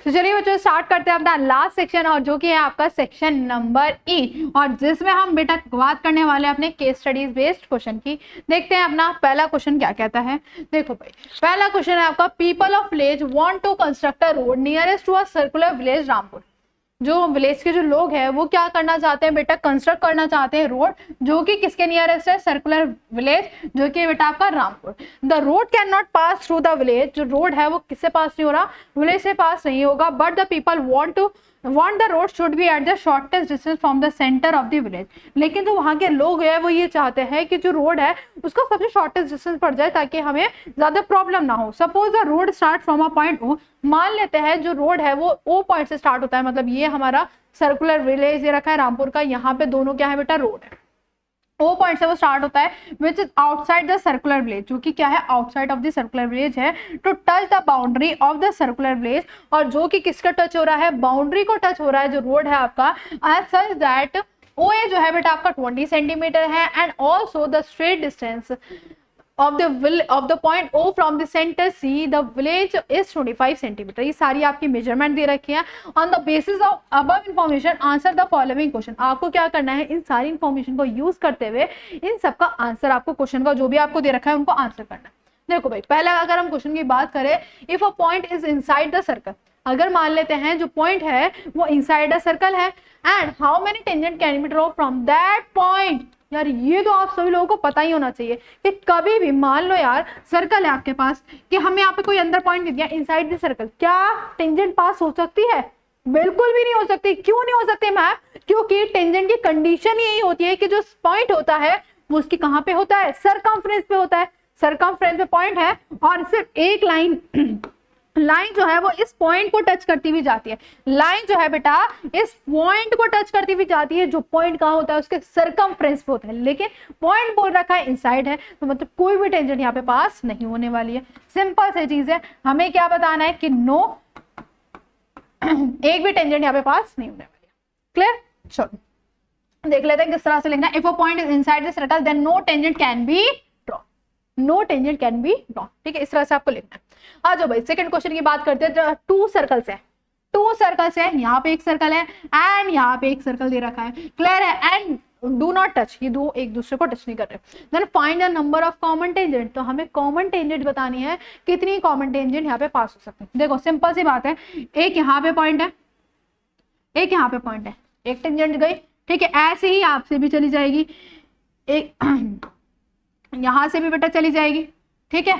तो चलिए बच्चों स्टार्ट करते हैं अपना लास्ट सेक्शन, और जो कि है आपका सेक्शन नंबर ई, और जिसमें हम बेटा बात करने वाले हैं अपने केस स्टडीज बेस्ड क्वेश्चन की। देखते हैं अपना पहला क्वेश्चन क्या कहता है। देखो भाई, पहला क्वेश्चन है आपका, people of village want to construct a road nearest to a circular village Rampur. जो विलेज के जो लोग हैं वो क्या करना चाहते हैं बेटा, कंस्ट्रक्ट करना चाहते हैं रोड, जो कि किसके नियरेस्ट है, सर्कुलर विलेज, जो कि बेटा आपका Rampur. The road can not pass through the village, जो रोड है वो किससे पास नहीं हो रहा, विलेज से पास नहीं होगा। But the people want the road should be at the shortest distance from the center of the village। लेकिन जो वहाँ के लोग हैं वो ये चाहते हैं कि जो रोड है उसका सबसे शॉर्टेस्ट डिस्टेंस पड़ जाए ताकि हमें ज्यादा प्रॉब्लम ना हो। Suppose the road start from a point O, मान लेते हैं जो रोड है वो ओ पॉइंट से स्टार्ट होता है, मतलब ये हमारा सर्कुलर विलेज ये रखा है रामपुर का, यहाँ पे दोनों क्या है बेटा, रोड है। ओ पॉइंट से वो स्टार्ट होता है which is outside the circular village, जो कि क्या है, outside of the circular village है, to touch the boundary of the circular village, और जो कि किसका टच हो रहा है, बाउंड्री को टच हो रहा है जो रोड है आपका, एज सच दैट ओ ए जो है बेटा आपका 20 सेंटीमीटर है, and also the straight distance of the point O from the center C the village is 25 centimetre. ये सारी आपकी मेजरमेंट दे रखी है। On the basis of above information answer the following question. आपको क्या करना है, इन सारी इंफॉर्मेशन को यूज करते हुए इन सबका आंसर, आपको क्वेश्चन का जो भी आपको दे रखा है उनको आंसर करना है। देखो भाई, पहला अगर हम क्वेश्चन की बात करें, if a point is inside the circle, अगर मान लेते हैं जो पॉइंट है वो इनसाइड द सर्कल है, and how many tangent can be draw from that point. यार ये तो आप सभी लोगों को पता ही होना चाहिए कि कभी भी मान लो यार सर्कल है आपके पास, कि हमें यहाँ पे कोई अंदर पॉइंट दे दिया इनसाइड द सर्कल, क्या टेंजेंट पास हो सकती है? बिल्कुल भी नहीं हो सकती। क्यों नहीं हो सकती मैम? क्योंकि टेंजेंट की कंडीशन यही होती है कि जो पॉइंट होता है वो उसकी कहाँ पे होता है, सरकमफ्रेंस पे होता है। सरकमफ्रेंस पे पॉइंट है और सिर्फ एक लाइन जो है वो इस पॉइंट को टच करती हुई जाती है। लाइन जो है बेटा इस पॉइंट को टच करती हुई जाती है, जो पॉइंट कहाँ होता है, उसके सरकमफ्रेंस पे होता है, लेकिन पॉइंट बोल रखा है इनसाइड है, तो मतलब कोई भी टेंजेंट यहाँ पे पास नहीं होने वाली है। सिंपल सी चीज है, हमें क्या बताना है कि नो, एक भी टेंजेंट यहाँ पे पास नहीं होने वाली है। क्लियर? चलो देख लेते हैं किस तरह से लिखना है। If a point is inside the circle then no tangent can be draw, no tangent can be draw. ठीक है, इस तरह से आपको लिखना है। आ जाओ भाई, सेकंड क्वेश्चन की बात करते हैं। टू सर्कल्स है, यहाँ पे एक सर्कल है एंड यहाँ पे एक सर्कल दे रखा है। क्लियर है? एंड डू नॉट टच, ये दो एक दूसरे को टच नहीं कर रहे। Then find the number of common tangent, तो हमें कॉमन टेंजेंट बतानी है, कितनी कॉमन टेंजेंट यहाँ पे पास हो सकते हैं। देखो सिंपल सी बात है, एक यहाँ पे पॉइंट है, एक यहाँ पे पॉइंट है, एक टेंजेंट गई। ठीक है, ऐसे ही आपसे भी चली जाएगी, एक यहां से भी बेटा चली जाएगी। ठीक है,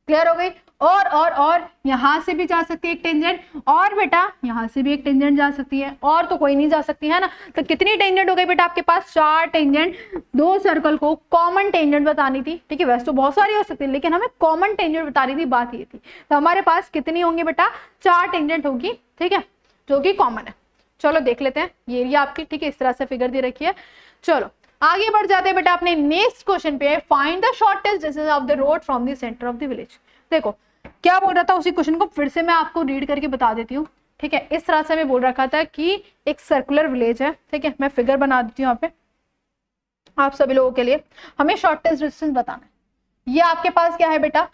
क्लियर हो गई? और यहां से भी जा सकती है एक टेंजेंट, और बेटा यहां से भी एक टेंजेंट जा सकती है, और तो कोई नहीं जा सकती है ना। तो कितनी टेंजेंट हो गई बेटा आपके पास? 4 टेंजेंट। दो सर्कल को कॉमन टेंजेंट बतानी थी। ठीक है, वैसे तो बहुत सारी हो सकती है लेकिन हमें कॉमन टेंजेंट बतानी थी, बात ये थी। तो हमारे पास कितनी होंगी बेटा? 4 टेंजेंट होगी। ठीक है, जो कि कॉमन है। चलो देख लेते हैं, ये एरिया आपकी। ठीक है, इस तरह से फिगर दे रखी है। चलो आगे बढ़ जाते हैं बेटा अपने नेक्स्ट क्वेश्चन पे। Find the shortest distance of the road from the centre of the village. देखो क्या बोल रहा था, उसी क्वेश्चन को फिर से मैं आपको रीड करके बता देती हूँ। ठीक है, इस तरह से मैं बोल रखा था कि एक सर्कुलर विलेज है। ठीक है, मैं फिगर बना देती हूँ यहाँ पे आप सभी लोगों के लिए। हमें शॉर्टेस्ट डिस्टेंस बताना है। ये आपके पास क्या है बेटा?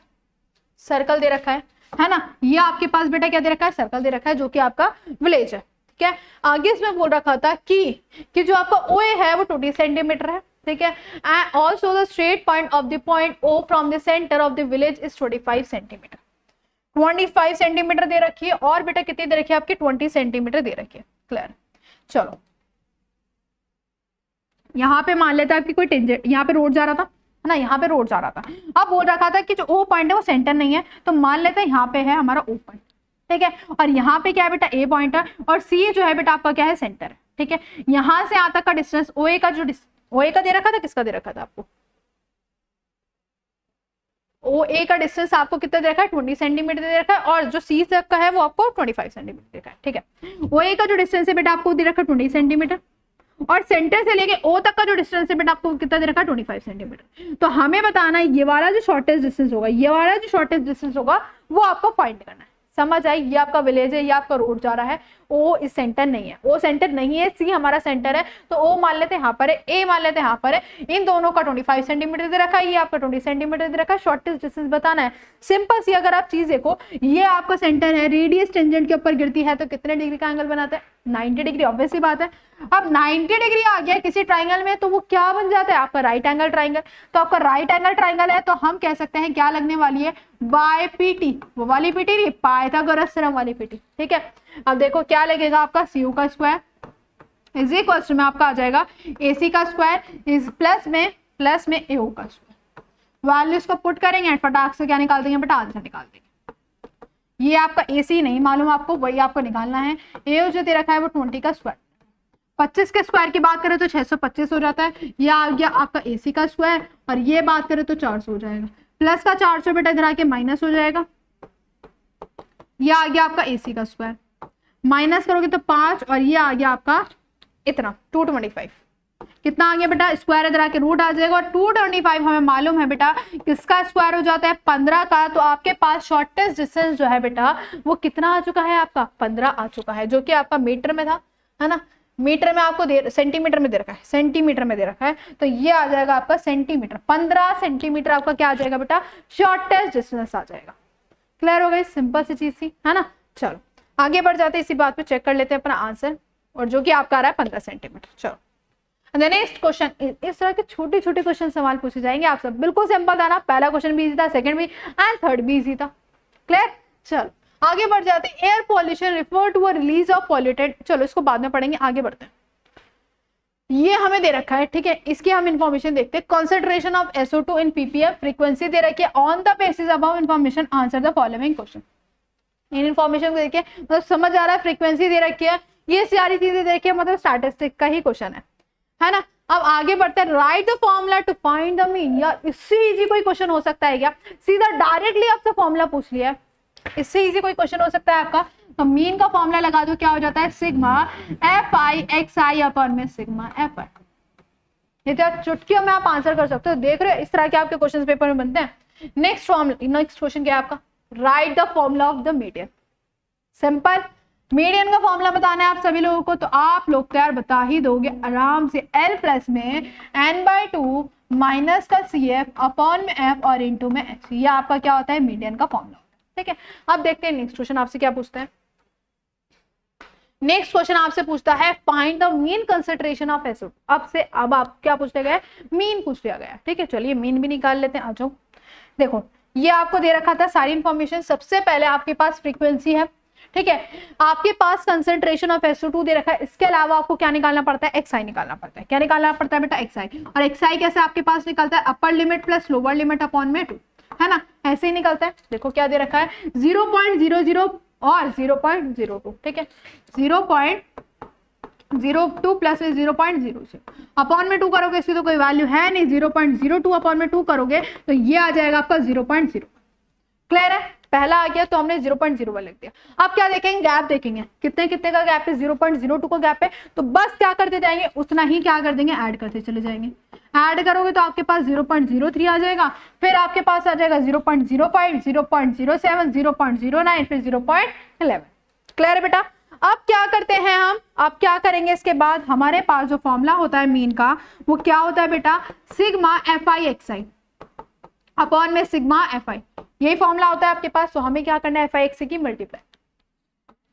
सर्कल दे रखा है ना। ये आपके पास बेटा क्या दे रखा है? सर्कल दे रखा है, जो कि आपका विलेज है। ठीक है, आगे इसमें बोल रखा था कि जो आपका ओ ए है वो 20 सेंटीमीटर है। ठीक है, and also the straight point of the point O from the centre of the village is 25 centimetre. 25 centimetre दे रखी है, और बेटा कितनी दे रखी है आपकी? 20 सेंटीमीटर दे रखी है। क्लियर? चलो यहाँ पे मान लेता है कि कोई टेंजेंट, यहाँ पे रोड जा रहा था है ना, यहाँ पे रोड जा रहा था। अब बोल रखा था कि जो ओ पॉइंट है वो सेंटर नहीं है, तो मान लेते हैं यहाँ पे है हमारा ओ पॉइंट। ठीक है, और यहाँ पे क्या है बेटा? ए पॉइंट है, और सी जो है बेटा आपका क्या है? सेंटर है। ठीक है, यहाँ से यहाँ तक का डिस्टेंस ओ ए का जो ओ ए का दे रखा था, किसका दे रखा था आपको? ओ ए का डिस्टेंस आपको कितना दे रखा है? 20 सेंटीमीटर दे रखा है, और जो सी तक का है वो आपको 25 सेंटीमीटर दे रखा है। ठीक है, ओ ए का जो डिस्टेंस है बेटा आपको दे रखा है 20 सेंटीमीटर, और सेंटर से लेके ओ तक का जो डिस्टेंस है बेटा आपको कितना दे रखा है? 25 सेंटीमीटर। तो हमें बताना है ये वाला जो शॉर्टेस्ट डिस्टेंस होगा, ये वाला जो शॉर्टेस्ट डिस्टेंस होगा वो आपको फाइंड करना है। समझ आई, ये आपका विलेज है, ये आपका रोड जा रहा है, ओ इस सेंटर नहीं है, ओ सेंटर नहीं है, सी हमारा सेंटर है, तो ओ मान लेते हैं यहाँ पर है, ए मान लेते हैं यहाँ पर है, इन दोनों का 25 सेंटीमीटर दे रखा है, ये आपका 20 सेंटीमीटर दे रखा है, शॉर्टेस्ट डिस्टेंस बताना है। सिंपल सी अगर आप चीज देखो, ये आपका सेंटर है, रेडियस टेंजेंट के ऊपर गिरती है तो कितने डिग्री का एंगल बनाता है, 90 डिग्री, ऑब्वियस सी बात है। अब 90 डिग्री आ गया किसी ट्राइंगल में तो वो क्या बन जाता है, आपका राइट एंगल ट्राइंगल। तो आपका राइट एंगल ट्राइंगल है तो हम कह सकते हैं क्या लगने वाली है, बाय पीटी, वो वाली पीटी नहीं, पाइथागोरस थ्योरम वाली पीटी, ठीक है। अब देखो क्या लगेगा आपका, सी का स्क्वायर इज इक्वल में आपका आ जाएगा AC का स्क्वायर इज प्लस में AO का स्क्वायर। वैल्यूज को पुट करेंगे एंड फटाक से क्या निकाल देंगे बेटा, आंसर निकाल देंगे। ये आपका AC नहीं मालूम आपको, वही आपको निकालना है। AO जो दे रखा है वो 20 का स्क्वायर, 25 के स्क्वायर की बात करें तो 625 हो जाता है। ये आ गया आपका AC का स्क्वायर और ये बात करें तो 400 हो जाएगा, प्लस का 400 बेटा इधर आके माइनस हो जाएगा। ये आ गया आपका AC का स्क्वायर, माइनस करोगे तो 5 और ये आ गया आपका इतना 225। कितना आ गया बेटा, स्क्वायर इधर आके रूट आ जाएगा और 225 हमें मालूम है बेटा किसका स्क्वायर हो जाता है, 15 का। तो आपके पास शॉर्टेस्ट डिस्टेंस जो है बेटा वो कितना आ चुका है, आपका 15 आ चुका है, जो कि आपका मीटर में था, है ना। मीटर में आपको सेंटीमीटर में दे रखा है, सेंटीमीटर में दे रखा है, तो ये आ जाएगा आपका सेंटीमीटर, 15 सेंटीमीटर आपका क्या आ जाएगा बेटा, शॉर्टेस्ट डिस्टेंस आ जाएगा। क्लियर हो गई, सिंपल सी चीज थी, है ना। चलो आगे बढ़ जाते हैं, इसी बात पे चेक कर लेते हैं अपना आंसर, और जो कि आपका आ रहा है 15 सेंटीमीटर। चलो नेक्स्ट क्वेश्चन, इस तरह के छोटे छोटे क्वेश्चन सवाल पूछे जाएंगे आप सब, बिल्कुल सिंपल था ना, पहला क्वेश्चन भी इजी था, सेकंड भी एंड थर्ड भी इजी था। क्लियर, चलो आगे बढ़ जाते हैं। Air pollution refer to a release of polluted, चलो इसको बाद में पढ़ेंगे, आगे बढ़ते हैं। ये हमें दे रखा है, ठीक है, इसकी हम इंफॉर्मेशन देखते हैं। Concentration of SO2 in ppm, frequency दे रखी है, on the basis above information answer the following question. इन इंफॉर्मेशन को देखिए, मतलब समझ आ रहा है, फ्रीक्वेंसी दे रखी है, ये सारी चीजें दे रखी है, मतलब स्टैटिस्टिक का ही क्वेश्चन है ना। अब आगे बढ़ते हैं, write the formula to find the mean. यार इससे इजी कोई क्वेश्चन हो सकता है क्या, सीधा डायरेक्टली आपसे फॉर्मूला पूछ लिया है, इससे इजी कोई क्वेश्चन हो सकता है आपका। तो मीन का फॉर्मूला लगा दो, क्या हो जाता है, सिग्मा FI अपन में सिग्मा FI। ये तो चुटकियों में आप आंसर कर सकते हो, देख रहे हो इस तरह के आपके क्वेश्चन पेपर में बनते हैं। नेक्स्ट क्वेश्चन क्या है आपका, right the formula of the median. Simple, median का फॉर्मूला बताना है आप सभी लोगों को, तो आप लोग तो यार बता ही दोगे आराम से, L प्लस में n/2 माइनस का CF अपॉन में F और इंटू में H, ये आपका क्या होता है, मीडियन का फॉर्मूला होता है। ठीक है, अब देखते हैं नेक्स्ट क्वेश्चन आपसे क्या पूछता है। नेक्स्ट क्वेश्चन आपसे पूछता है find the mean concentration of SO2। अब आप क्या पूछ लिया गया, मीन पूछ लिया गया। ठीक है, चलिए मीन भी निकाल लेते हैं, आ जाओ। देखो ये आपको दे रखा था सारी इंफॉर्मेशन। सबसे पहले आपके पास फ्रीक्वेंसी है, ठीक है, आपके पास कंसंट्रेशन ऑफ SO2 दे रखा है, इसके अलावा आपको क्या निकालना पड़ता है, XI निकालना पड़ता है। क्या निकालना पड़ता है बेटा, XI। और XI कैसे आपके पास निकलता है, upper limit plus lower limit upon में 2, है ना, ऐसे ही निकलता है। देखो क्या दे रखा है, 0.00 और 0.02, ठीक है, 0.02 प्लस 0.00 अपॉन में 2 करोगे, इसकी तो कोई वैल्यू है नहीं, 0.02 अपॉन में 2 करोगे तो ये आ जाएगा आपका 0.0। क्लियर है, पहला आ गया तो हमने 0.01 लिख दिया। अब क्या देखेंगे, गैप देखेंगे, कितने कितने का गैप है, 0.02 का गैप है, तो बस क्या करते जाएंगे, उतना ही क्या कर देंगे, ऐड करते चले जाएंगे। ऐड करोगे तो आपके पास 0.03 आ जाएगा, फिर आपके पास आ जाएगा 0.05, 0.07, 0.09, फिर 0.11। क्लियर है बेटा। अब क्या करते हैं हम, अब क्या करेंगे, इसके बाद हमारे पास जो फॉर्मूला होता है मीन का, वो क्या होता है बेटा, सिग्मा FI/XI अपॉन में सिग्मा FI, यही फॉर्मूला होता है आपके पास। तो हमें क्या करना है, FI/XI की मल्टीप्लाई,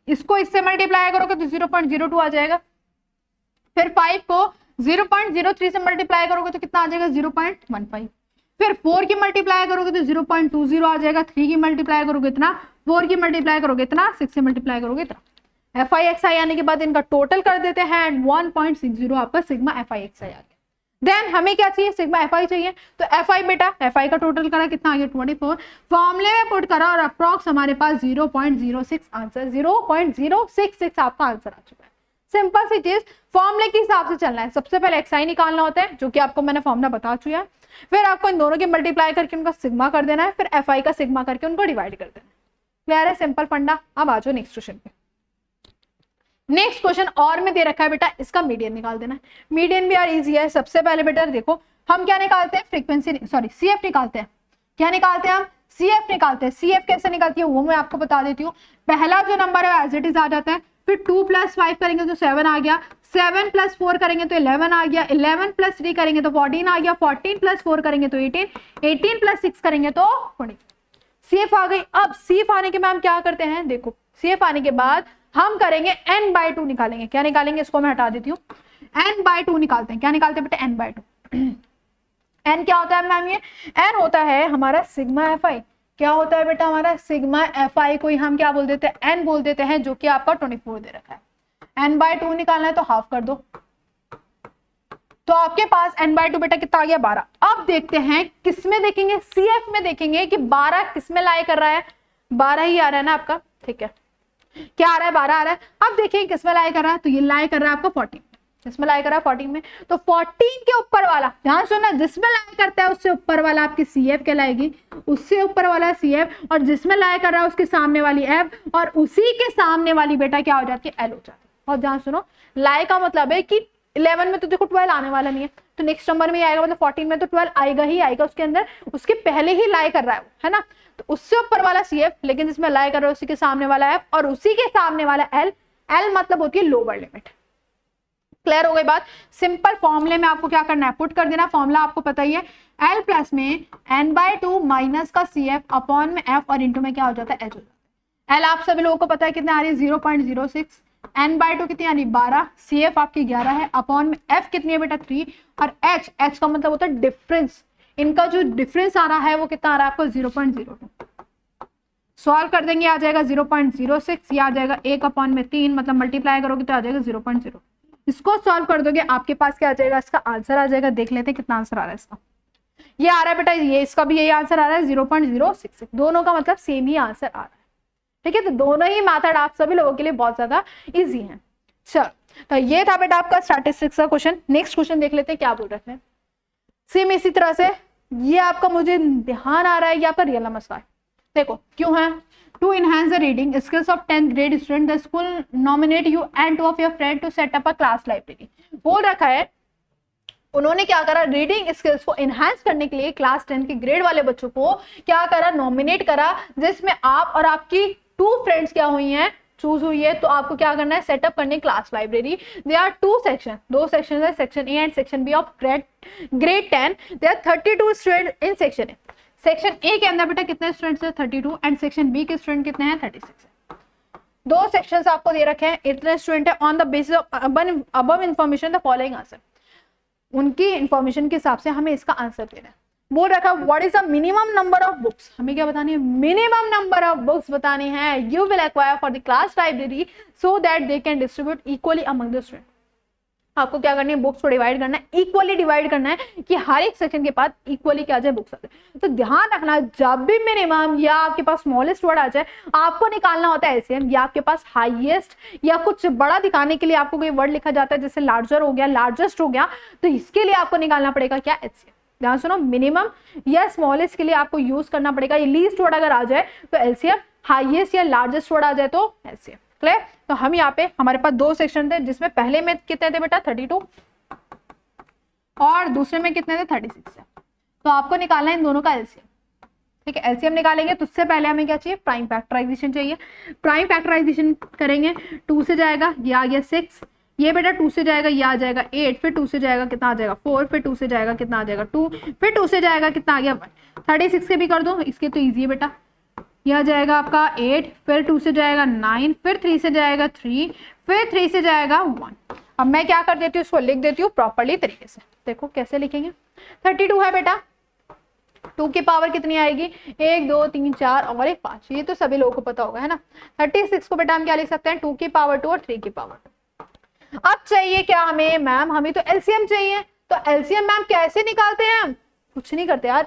इसको इससे मल्टीप्लाई करोगे तो 0.02 आ जाएगा, फिर 5 को 0.03 से मल्टीप्लाई करोगे तो कितना आ जाएगा, 0.15, फिर 4 की मल्टीप्लाई करोगे तो 0.20 आ जाएगा, 3 की मल्टीप्लाई करोगे इतना, 4 की मल्टीप्लाई करोगे इतना, 6 की मल्टीप्लाई करोगे इतना। FI/XI आने के बाद इनका टोटल कर देते हैं, 1.60 आपका सिग्मा FI/XI आ गया। देन हमें क्या चाहिए, सिग्मा FI चाहिए, तो FI बेटा, FI का टोटल करा कितना आ गया, 24, फॉर्मूले में पुट करा और अप्रॉक्स हमारे पास 0.06 आंसर, 0.066 आपका आंसर आ चुका है। सिंपल सी चीज, फॉर्मूले के हिसाब से चलना है। सबसे पहले XI निकालना होता है, जो कि आपको मैंने फॉर्मूला बता चुका है, फिर आपको इन दोनों के मल्टीप्लाई करके उनका सिग्मा कर देना है, फिर FI का सिग्मा करके उनको डिवाइड कर देना है। क्लियर है, सिंपल फंडा। अब आ जाओ नेक्स्ट क्वेश्चन पे। नेक्स्ट क्वेश्चन और में दे रखा है बेटा, इसका मीडियन निकाल देना है। मीडियन भी यार इजी है। सबसे पहले बेटा देखो हम क्या निकालते हैं, फ्रीक्वेंसी, सॉरी CF निकालते हैं। क्या निकालते हैं हम, CF निकालते हैं। CF कैसे निकालती है वो मैं आपको बता देती हूँ। पहला जो नंबर है एज इट इज आ जाता है, फिर 2 + 5 करेंगे तो 7 आ गया, 7 + 4 करेंगे तो 11 आ गया, 11 + 3 करेंगे तो 14 आ गया, 14 + 4 करेंगे तो 18, 18 + 6 करेंगे तो 20। CF आ गई। अब CF आने के बाद हम क्या करते हैं, देखो CF आने के बाद हम करेंगे n/2 निकालेंगे। क्या निकालेंगे, इसको मैं हटा देती हूँ, n/2 निकालते हैं। क्या निकालते हैं बेटा, n/2। n क्या होता है मैम, ये n होता है हमारा सिग्मा fi। क्या होता है बेटा हमारा सिग्मा fi को हम क्या बोल देते हैं, n बोल देते हैं, जो कि आपका 24 दे रखा है। n/2 निकालना है तो हाफ कर दो, तो आपके पास n/2 बेटा कितना आ गया, 12। अब देखते हैं किसमें देखेंगे, CF में देखेंगे कि 12 किसमें लाई कर रहा है, 12 ही आ रहा है ना आपका, ठीक है। क्या आ रहा है, 12 आ रहा है। अब देखिए किसमें लाई कर रहा है, तो ये लाई कर रहा है आपका 14, जिसमें लाई कर रहा है 14 में। तो 14 के ऊपर वाला, ध्यान सुनना, जिसमें लाई करता है उससे ऊपर वाला आपकी CF कहलाएगी, उससे ऊपर वाला CF, और जिसमें लाई कर रहा है उसके सामने वाली F, और उसी के सामने वाली बेटा क्या हो जाती है, L हो जाती है। और ध्यान सुनो, लाई का मतलब है कि 11 में तो देखो 12 आने वाला नहीं है, तो नेक्स्ट नंबर में आएगा, मतलब 14 में तो 12 आएगा ही आएगा, उसके अंदर उसके पहले ही लाई कर रहा है ना। तो उससे ऊपर वाला CF, लेकिन जिसमें लाई कर रहा है उसी के सामने वाला F, और उसी के सामने वाला L। L मतलब होती है लोअर लिमिट। क्लियर हो गई बात। सिंपल फॉर्मूले में आपको क्या करना है, पुट कर देना। फॉर्मूला आपको पता ही है, L प्लस में n/2 माइनस का CF अपॉन में F, और इंटू में क्या हो जाता है, H हो जाता है। L आप सभी लोगों को पता है कितना आ रही है, 0.06, n/2 कितनी आ रही है, 12, CF आपकी 11 है, अपॉन में F कितनी है बेटा, 3, और H का मतलब होता है डिफरेंस। इनका जो डिफरेंस आ रहा है वो कितना आ रहा है आपको, 0.02। सॉल्व कर देंगे, आ जाएगा 0.06, ये आ जाएगा 1 अपॉन में 3, मतलब मल्टीप्लाई करोगे तो आ जाएगा 0.0। इसको सॉल्व कर दोगे आपके पास क्या आ जाएगा, इसका आंसर आ जाएगा। देख लेते हैं कितना आंसर आ रहा है इसका। ये आ रहा है बेटा, ये इसका भी यही आंसर आ रहा है, 0.066। दोनों का मतलब सेम ही आंसर आ रहा है, ठीक है। तो दोनों ही मेथड आप सभी लोगों के लिए बहुत ज्यादा इजी है। चलो, तो ये था बेटा आपका स्टैटिस्टिक्स का क्वेश्चन। नेक्स्ट क्वेश्चन देख लेते हैं क्या बोल रहे हैं। सेम इसी तरह से, ये आपका मुझे ध्यान आ रहा है, ये आपका रियल नंबर मसला है। देखो क्यों है, to enhance the reading skills of 10th grade student, the school nominate you and two of your friend to set up a class library। बोल रखा है, उन्होंने क्या करा, रीडिंग स्किल्स को एनहांस करने के लिए क्लास 10 के ग्रेड वाले बच्चों को क्या करा, नॉमिनेट करा, जिसमें आप और आपकी 2 फ्रेंड्स क्या हुई हैं, चूज हुई है। तो आपको क्या करना है, सेटअप करने class library. They are 2 section, 2 section है, section A and section B of grade 10। They are 32 student in section A. Section A के अंदर बेटा कितने स्टूडेंट्स हैं, 32, एंड सेक्शन बी के स्टूडेंट कितने हैं, 36 है। 2 सेक्शंस आपको दे रखे हैं, इतने स्टूडेंट है। On the basis of above information the following answer, उनकी इंफॉर्मेशन के हिसाब से हमें इसका आंसर देना है। बोल रखा what is the minimum number of books, हमें क्या बतानी है, मिनिमम नंबर ऑफ बुक्स बतानी है you will acquire for the class library so that they can distribute equally among the student. आपको क्या करनी है, बुक्स को डिवाइड करना है, इक्वली डिवाइड करना है कि हर एक सेक्शन के पास इक्वली क्या जाए बुक्स आते हैं। तो ध्यान रखना, जब भी मिनिमम या आपके पास स्मॉलेस्ट वर्ड आ जाए, आपको निकालना होता है एलसीएम, या आपके पास हाईएस्ट या कुछ बड़ा दिखाने के लिए आपको कोई वर्ड लिखा जाता है, जैसे लार्जर हो गया, लार्जेस्ट हो गया, तो इसके लिए आपको निकालना पड़ेगा क्या, एलसीएम। ध्यान सुनो, मिनिमम या स्मॉलेस्ट के लिए आपको यूज करना पड़ेगा ये लीस्ट वर्ड अगर आ जाए तो एलसीएम, हाईएस्ट या लार्जेस्ट वर्ड आ जाए तो एलसीएम। क्लियर। तो हम यहाँ पे हमारे पास 2 सेक्शन थे, जिसमें पहले में कितने थे बेटा, 32, और दूसरे में कितने थे, 36 है। तो आपको निकालना है इन दोनों का एलसीएम, ठीक है। एलसीएम निकालेंगे तो उससे पहले हमें क्या चाहिए, प्राइम फैक्टराइजेशन चाहिए। प्राइम फैक्टराइजेशन करेंगे, 2 से जाएगा, ये आ गया 6, ये बेटा 2 से जाएगा, ये आ जाएगा 8, फिर 2 से जाएगा कितना आ जाएगा 4, फिर 2 से जाएगा कितना आ जाएगा 2, फिर 2 से जाएगा कितना आ गया 1। 36 के भी कर दो, इसके तो ईजी है बेटा, यह आ जाएगा आपका 8, फिर 2 से जाएगा 9, फिर 3 से जाएगा 3, फिर 3 से जाएगा 1। अब मैं क्या कर देती हूँ, इसको लिख देती हूँ प्रॉपर्ली तरीके से। देखो कैसे लिखेंगे, 32 है बेटा, 2 की पावर कितनी आएगी, 1 2 3 4 और 1 5, ये तो सभी लोगों को पता होगा है ना। 36 को बेटा हम क्या लिख सकते हैं, 2 की पावर 2 और 3 की पावर 2। अब चाहिए क्या हमें, मैम हमें तो एलसीएम चाहिए। तो एलसीएम मैम कैसे निकालते हैं, हम कुछ नहीं करते यार,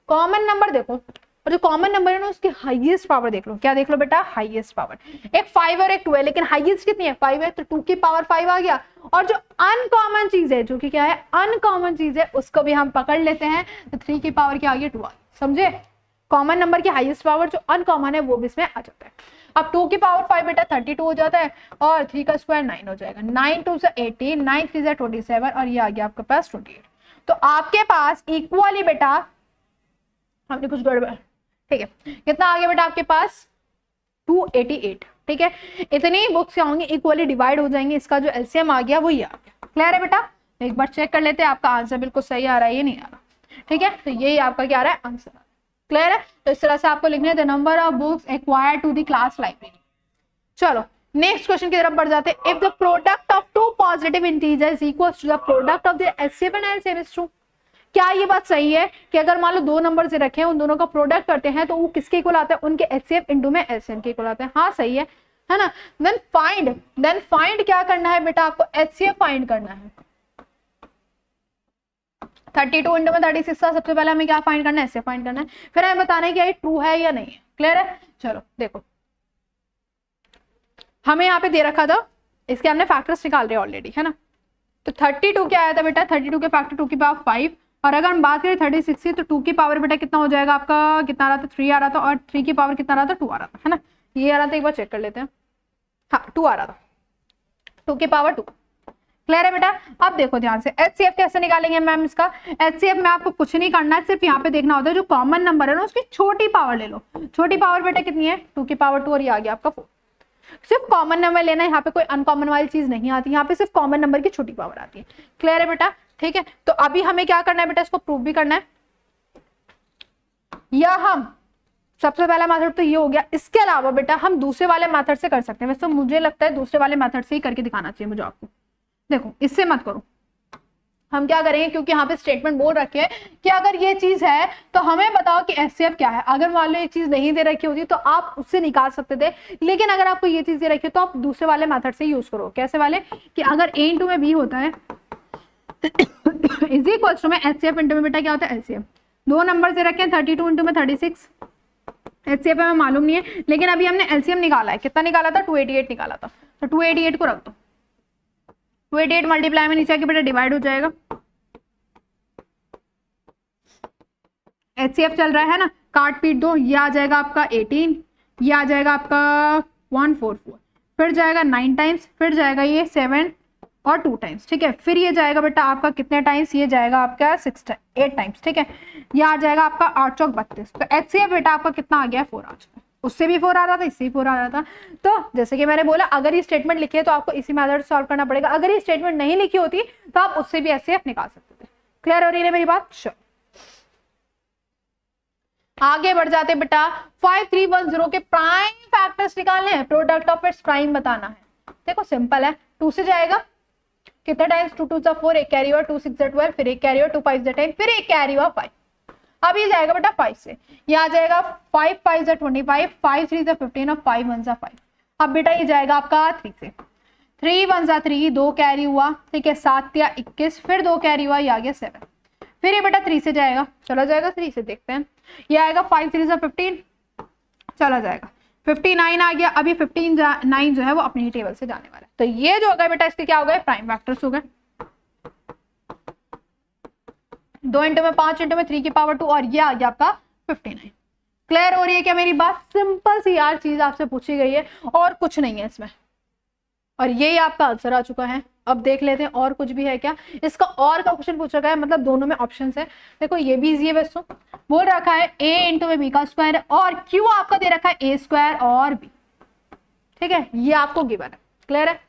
कॉमन नंबर देखो, और जो कॉमन नंबर है ना उसकी हाईएस्ट पावर देख लो। क्या देख लो बेटा, हाईएस्ट पावर। एक 5 और एक 2 है, लेकिन हाईएस्ट कितनी है, 5 है, तो 2 की पावर 5 आ गया। और जो अनकॉमन चीज है, जो कि क्या है, अनकॉमन चीज है, उसको भी हम पकड़ लेते हैं, तो 3 की पावर क्या आ गई, 2 आ गई। समझे, कॉमन नंबर की हाईएस्ट पावर, जो अनकॉमन है वो भी इसमें आ जाता है। अब 2 की पावर 5 बेटा 32 हो जाता है, और 3 का स्क्वायर 9 हो जाएगा। 9 2 से 18, 9 3 से 27, और ये आ गया आपके पास 28। तो आपके पास इक्वली बेटा, हमने कुछ गड़बड़ ठीक है, कितना आ गया बेटा आपके पास 288। ठीक है, इतनी बुक्स क्या होंगी इक्वली डिवाइड हो जाएंगे, इसका जो एलसीएम आ गया वो ये आ गया। क्लियर है बेटा, एक बार चेक कर लेते हैं आपका आंसर बिल्कुल सही आ रहा है ये नहीं आ रहा। ठीक है, तो यही आपका क्या आ रहा है आंसर। क्लियर है, तो इस तरह से आपको लिखने the number of books acquired to the class library. चलो नेक्स्ट क्वेश्चन की तरफ बढ़ जाते हैं। If the product of two positive integers equals to the product of the HCF and LCM is true. क्या ये बात सही है कि अगर मान लो दो नंबर से रखे हैं उन दोनों का प्रोडक्ट करते हैं तो वो किसके इक्वल आता है, उनके एचसीएफ इनटू में एलसीएम के इक्वल आता है। हाँ सही है ना। देन फाइंड क्या करना है बेटा, आपको एचसीएफ फाइंड करना है। 32 इंटू में 36 का सबसे पहले हमें क्या फाइंड करना है, एचसीएफ फाइंड करना है, फिर हमें बताना है कि ये ट्रू है या नहीं है। क्लियर है, चलो देखो हमें यहाँ पे दे रखा था, इसके हमने फैक्टर्स निकाल रहे ऑलरेडी है ना। तो 32 क्या आया था बेटा, 32 के फैक्टर 2 की पावर 5, और अगर हम बात करें 36 की तो 2 की पावर बेटा कितना हो जाएगा आपका, कितना आ रहा था 3 आ रहा था, और 3 की पावर कितना आ रहा था 2 आ रहा था है ना। ये आ रहा था, एक बार चेक कर लेते हैं, हाँ 2 आ रहा था, 2 की पावर 2। क्लियर है बेटा, अब देखो ध्यान से एचसीएफ कैसे निकालेंगे मैम इसका। एचसीएफ में आपको कुछ नहीं करना है, सिर्फ यहाँ पे देखना होता है जो कॉमन नंबर है ना उसकी छोटी पावर ले लो। छोटी पावर बेटा कितनी है 2 की पावर 2, और ये आ गया आपका 4। सिर्फ कॉमन नंबर लेना है, यहाँ पे कोई अनकॉमन वाली चीज नहीं आती, यहाँ पे सिर्फ कॉमन नंबर की छोटी पावर आती है। क्लियर है बेटा, ठीक है। तो अभी हमें क्या करना है बेटा, इसको प्रूव भी करना है, या हम सबसे पहला मेथड तो ये हो गया, इसके अलावा बेटा हम दूसरे वाले मेथड से कर सकते हैं। वैसे तो मुझे लगता है दूसरे वाले मेथड से ही करके दिखाना चाहिए मुझे आपको। देखो इससे मत करो, हम क्या करेंगे क्योंकि यहाँ पे स्टेटमेंट बोल रखे हैं कि अगर ये चीज है तो हमें बताओ कि एचसीएफ क्या है। अगर मान लो ये चीज नहीं दे रखी होती तो आप उससे निकाल सकते थे, लेकिन अगर आपको ये चीज दे रखी है तो आप दूसरे वाले मेथड से यूज करो। कैसे वाले, कि अगर a इंटू में b होता है इज इक्वल्स टू में एचसीएफ इंटू में बेटा क्या होता है एलसीएम। दो नंबर दे रखे हैं 32 इंटू में 36, एचसीएफ हमें मालूम नहीं है, लेकिन अभी हमने एलसीएम निकाला है। कितना निकाला था 288 निकाला था, तो 288 को रख दो, 288 मल्टीप्लाई में नीचे आके बेटा डिवाइड हो जाएगा। एचसीएफ चल रहा है ना, काट पीट दो, ये आ जाएगा आपका 18, ये आ जाएगा आपका 144, फिर जाएगा 9 टाइम्स, फिर जाएगा ये 7 और 2 टाइम्स। ठीक है, फिर ये जाएगा बेटा आपका कितने टाइम्स, ये जाएगा आपका 8 टाइम्स। ठीक है, ये आ जाएगा आपका 8 चौक 32। तो एचसीएफ बेटा आपका कितना आ गया 4 आ चुका है। उससे भी 4 आ रहा था, इससे भी 4 आ रहा था। तो जैसे कि मैंने बोला अगर ये स्टेटमेंट लिखी है तो आपको इसी मेथड से सॉल्व करना पड़ेगा। अगर ये स्टेटमेंट नहीं लिखी होती तो आप उससे भी एचसीएफ निकाल सकते थे। क्लियर हो रही है मेरी बात। श्योर, आगे बढ़ जाते बेटा 5310 के प्राइम फैक्टर्स निकालने हैं, प्रोडक्ट ऑफ इट्स प्राइम बताना है। देखो सिंपल है, 2 से जाएगा कितने टाइम्स, 2 2 4, एक कैरी ओवर, 2 6 12, फिर एक कैरी ओवर, 2 5 10, फिर एक कैरी ओवर 5। अब ये जाएगा बेटा 5 से, ये आ जाएगा 5 5 25, 5 3 15 और 5 1 5। अब बेटा ये जाएगा आपका 3 से, 3 1 3, 2 कैरी हुआ। ठीक है, 7 या 21, फिर 2 कैरी हुआ, ये आ गया 7। फिर ये बेटा 3 से जाएगा, चला जाएगा 3 से, देखते हैं ये आएगा 5 3 15, चला जाएगा 59 आ गया। अभी 59 जो है वो अपनी टेबल से जाने वाला है। तो ये जो हो गया बेटा इसके क्या हो गए प्राइम फैक्टर्स हो गए। 2 इंटू में 5 इंटू में 3 की पावर 2, और ये आ गया आपका 59। क्लियर हो रही है क्या मेरी बात। सिंपल सी यार चीज आपसे पूछी गई है और कुछ नहीं है इसमें, और यही आपका आंसर आ चुका है। अब देख लेते हैं और कुछ भी है क्या। इसका और का क्वेश्चन पूछा गया है, मतलब दोनों में ऑप्शंस है। देखो ये भी इजी है, वैसे बोल रखा है a इंटू में b का स्क्वायर है, और q आपका दे रखा है a स्क्वायर और b। ठीक है, ये आपको गिवन है। क्लियर है,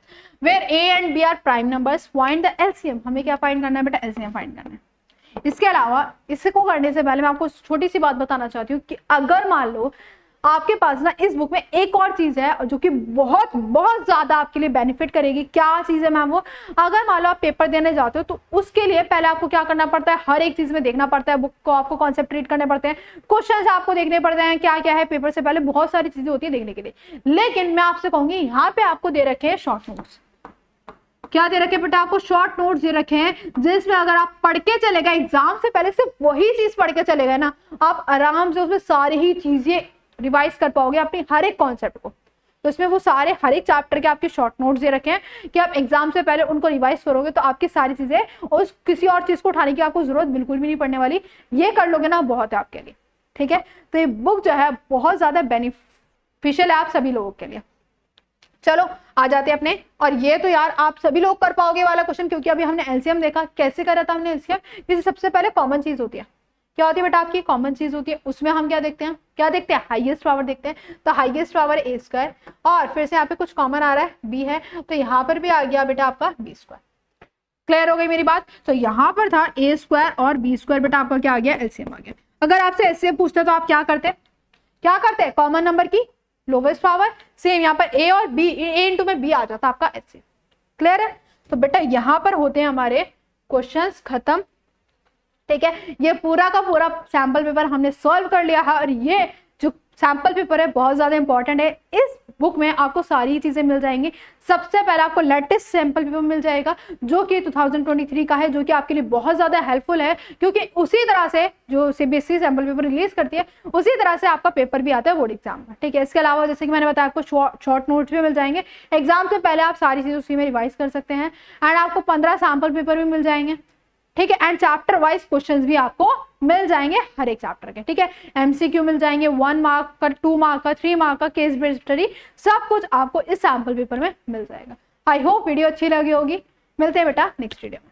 where a and b are prime numbers, find the LCM. हमें क्या फाइंड करना है बेटा, एलसीएम फाइंड करना है। इसके अलावा इसको करने से पहले मैं आपको छोटी सी बात बताना चाहती हूँ कि अगर मान लो आपके पास ना इस बुक में एक और चीज है जो कि बहुत बहुत ज्यादा आपके लिए बेनिफिट करेगी। क्या चीज है मैम वो, अगर मान लो आप पेपर देने जाते हो तो उसके लिए पहले आपको क्या करना पड़ता है, हर एक चीज में देखना पड़ता है, बुक को आपको कॉन्सेप्ट रीड करने पड़ते हैं, क्वेश्चंस आपको देखने पड़ते हैं, क्या क्या है पेपर से पहले, बहुत सारी चीजें होती है देखने के लिए। लेकिन मैं आपसे कहूंगी यहाँ पे आपको दे रखे हैं शॉर्ट नोट्स। क्या दे रखे बेटा आपको, शॉर्ट नोट्स दे रखे हैं, जिसमें अगर आप पढ़ के चलेगा एग्जाम से पहले सिर्फ वही चीज पढ़ के चलेगा ना, आप आराम से उसमें सारी ही चीजें रिवाइज कर पाओगे अपनी हर एक कॉन्सेप्ट को। तो इसमें वो सारे हर एक चैप्टर के आपके शॉर्ट नोट्स दे रखे हैं कि आप एग्जाम से पहले उनको रिवाइज करोगे तो आपकी सारी चीजें, उस किसी और चीज को उठाने की आपको जरूरत बिल्कुल भी नहीं पड़ने वाली। ये कर लोगे ना बहुत है आपके लिए। ठीक है, तो ये बुक जो है बहुत ज्यादा बेनिफिशियल है आप सभी लोगों के लिए। चलो आ जाते हैं अपने, और ये तो यार आप सभी लोग कर पाओगे वाला क्वेश्चन, क्योंकि अभी हमने एलसीएम देखा। कैसे करा था हमने एलसीएम, किसी सबसे पहले कॉमन चीज होती है क्या होती है बेटा आपकी कॉमन चीज होती है, उसमें हम क्या देखते हैं हाईएस्ट पावर देखते हैं। तो हाईएस्ट पावर ए स्क्वायर, और फिर से यहाँ पे कुछ कॉमन आ रहा है बी है, तो यहाँ पर भी आ गया बेटा आपका बी स्क्वायर। क्लियर हो गई मेरी बात। तो यहाँ पर था ए स्क्वायर और बी स्क्वायर, बेटा आपका क्या आ गया एलसीएम आ गया। अगर आपसे एलसीएम पूछते तो आप क्या करते कॉमन नंबर की लोवेस्ट पावर, सेम यहाँ पर ए और बी, ए इंटू में बी आ जाता आपका एलसीएम। क्लियर है। तो बेटा यहाँ पर होते हैं हमारे क्वेश्चंस खत्म। ठीक है, ये पूरा का पूरा सैंपल पेपर हमने सॉल्व कर लिया है, और ये जो सैंपल पेपर है बहुत ज्यादा इंपॉर्टेंट है। इस बुक में आपको सारी चीजें मिल जाएंगी। सबसे पहले आपको लेटेस्ट सैंपल पेपर मिल जाएगा जो कि 2023 का है, जो कि आपके लिए बहुत ज्यादा हेल्पफुल है, क्योंकि उसी तरह से जो सीबीएसई सैंपल पेपर रिलीज करती है उसी तरह से आपका पेपर भी आता है बोर्ड एग्जाम में। ठीक है, इसके अलावा जैसे कि मैंने बताया आपको शॉर्ट नोट्स भी मिल जाएंगे। एग्जाम से पहले आप सारी चीजें उसी में रिवाइज कर सकते हैं, एंड आपको 15 सैंपल पेपर भी मिल जाएंगे। ठीक है, एंड चैप्टर वाइज क्वेश्चंस भी आपको मिल जाएंगे हर एक चैप्टर के। ठीक है, एमसीक्यू मिल जाएंगे 1 मार्क का, 2 मार्क का, 3 मार्क का, केस बेस्ड स्टडी, सब कुछ आपको इस सैंपल पेपर में मिल जाएगा। आई होप वीडियो अच्छी लगी होगी। मिलते हैं बेटा नेक्स्ट वीडियो में।